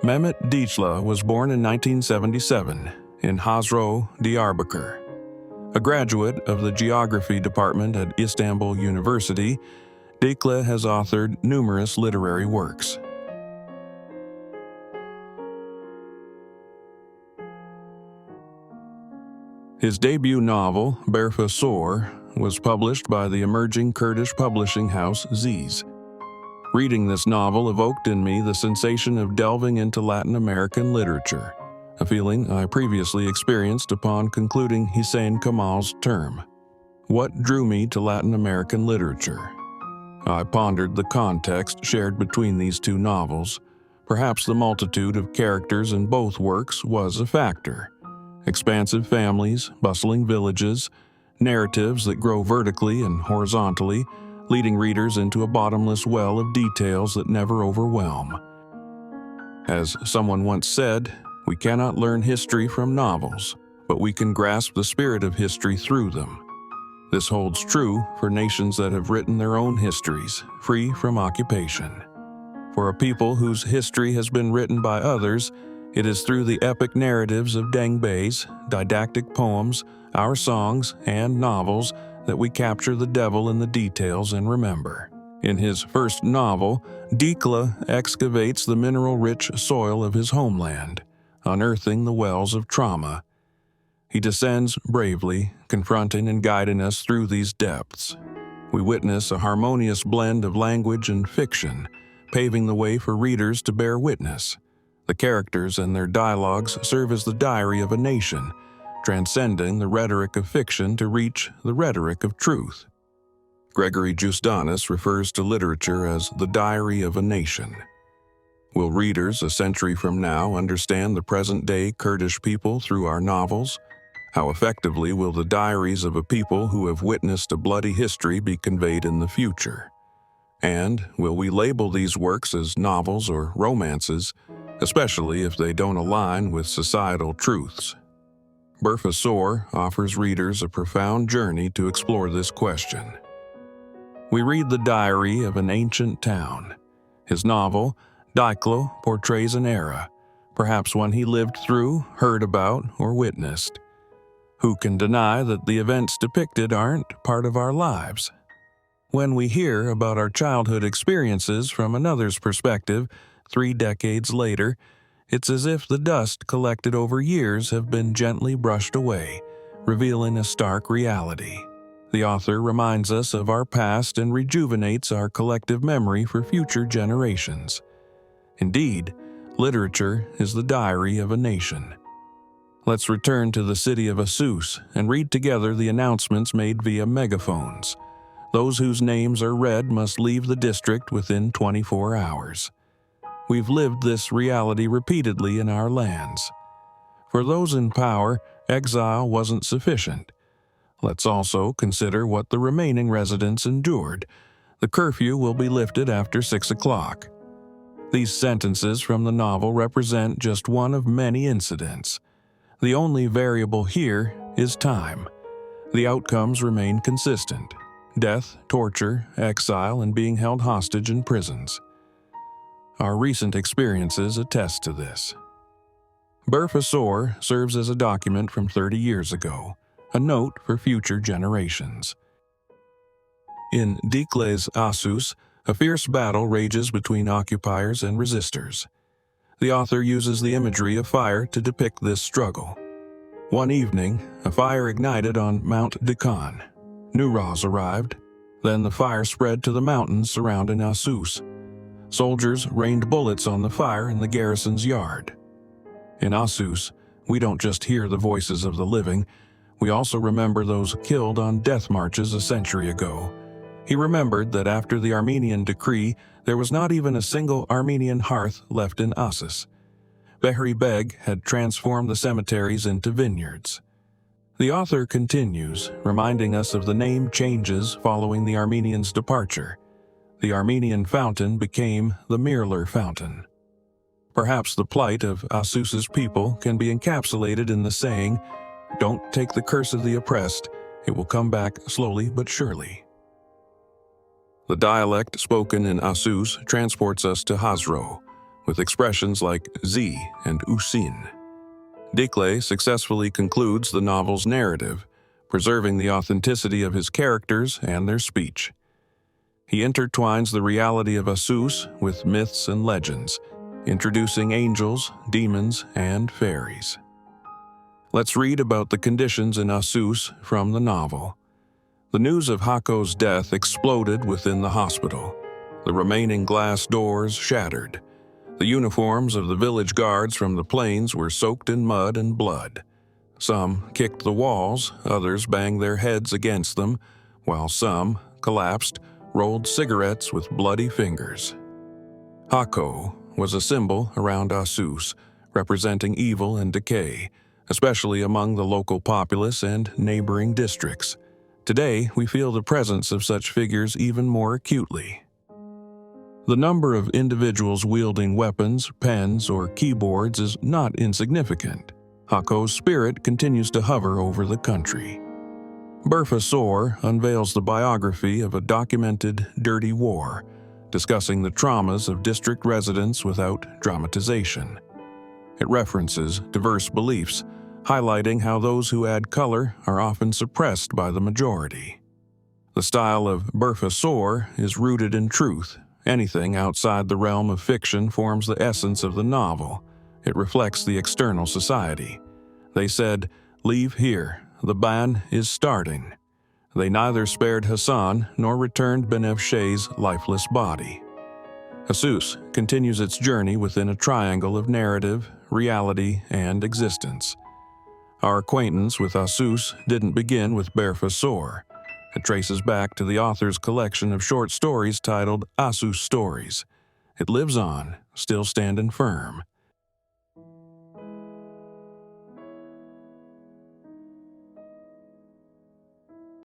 Mehmet Dicle was born in 1977 in Hazro, Diyarbakır. A graduate of the geography department at Istanbul University, Dicle has authored numerous literary works. His debut novel, Berfa Sor, was published by the emerging Kurdish publishing house Asus. Reading this novel evoked in me the sensation of delving into Latin American literature, a feeling I previously experienced upon concluding Hisên Kemal's term. What drew me to Latin American literature? I pondered the context shared between these two novels. Perhaps the multitude of characters in both works was a factor. Expansive families, bustling villages, narratives that grow vertically and horizontally, leading readers into a bottomless well of details that never overwhelm. As someone once said, we cannot learn history from novels, but we can grasp the spirit of history through them. This holds true for nations that have written their own histories, free from occupation. For a people whose history has been written by others, it is through the epic narratives of dengbêjs, didactic poems, our songs, and novels that we capture the devil in the details and remember. In his first novel, Dicle excavates the mineral-rich soil of his homeland, unearthing the wells of trauma. He descends bravely, confronting and guiding us through these depths. We witness a harmonious blend of language and fiction, paving the way for readers to bear witness. The characters and their dialogues serve as the diary of a nation, transcending the rhetoric of fiction to reach the rhetoric of truth. Gregory Justanis refers to literature as the diary of a nation. Will readers a century from now understand the present-day Kurdish people through our novels? How effectively will the diaries of a people who have witnessed a bloody history be conveyed in the future? And will we label these works as novels or romances, especially if they don't align with societal truths? Berfa Sor offers readers a profound journey to explore this question. We read the diary of an ancient town. His novel, Dicle, portrays an era, perhaps one he lived through, heard about, or witnessed. Who can deny that the events depicted aren't part of our lives? When we hear about our childhood experiences from another's perspective, 3 decades later, it's as if the dust collected over years have been gently brushed away, revealing a stark reality. The author reminds us of our past and rejuvenates our collective memory for future generations. Indeed, literature is the diary of a nation. Let's return to the city of Asus and read together the announcements made via megaphones. Those whose names are read must leave the district within 24 hours. We've lived this reality repeatedly in our lands. For those in power, exile wasn't sufficient. Let's also consider what the remaining residents endured. The curfew will be lifted after 6 o'clock. These sentences from the novel represent just one of many incidents. The only variable here is time. The outcomes remain consistent: death, torture, exile, and being held hostage in prisons. Our recent experiences attest to this. Berfa Sor serves as a document from 30 years ago, a note for future generations. In Dicle's Asus, a fierce battle rages between occupiers and resistors. The author uses the imagery of fire to depict this struggle. One evening, a fire ignited on Mount Dicle. New Ras arrived. Then the fire spread to the mountains surrounding Asus. Soldiers rained bullets on the fire in the garrison's yard. In Asus, we don't just hear the voices of the living, we also remember those killed on death marches a century ago. He remembered that after the Armenian decree, there was not even a single Armenian hearth left in Asus. Behri Beg had transformed the cemeteries into vineyards. The author continues, reminding us of the name changes following the Armenians' departure. The Armenian fountain became the Mirler Fountain. Perhaps the plight of Asus's people can be encapsulated in the saying, "Don't take the curse of the oppressed, it will come back slowly but surely." The dialect spoken in Asus transports us to Hazro. with expressions like Z and Usin. Dicle successfully concludes the novel's narrative, preserving the authenticity of his characters and their speech. He intertwines the reality of Asus with myths and legends, introducing angels, demons, and fairies. Let's read about the conditions in Asus from the novel. The news of Hako's death exploded within the hospital. The remaining glass doors shattered. The uniforms of the village guards from the plains were soaked in mud and blood. Some kicked the walls, others banged their heads against them, while some, collapsed, rolled cigarettes with bloody fingers. Hako was a symbol around Asus, representing evil and decay, especially among the local populace and neighboring districts. Today, we feel the presence of such figures even more acutely. The number of individuals wielding weapons, pens, or keyboards is not insignificant. Hako's spirit continues to hover over the country. Berfa Sor unveils the biography of a documented dirty war, discussing the traumas of district residents without dramatization. It references diverse beliefs, highlighting how those who add color are often suppressed by the majority. The style of Berfa Sor is rooted in truth. Anything outside the realm of fiction forms the essence of the novel. It reflects the external society. They said, "Leave here, the ban is starting." They neither spared Hisên nor returned Benefsheh's lifeless body. Asus continues its journey within a triangle of narrative, reality, and existence. Our acquaintance with Asus didn't begin with Berfa Sor. It traces back to the author's collection of short stories titled Asus Stories. It lives on, still standing firm.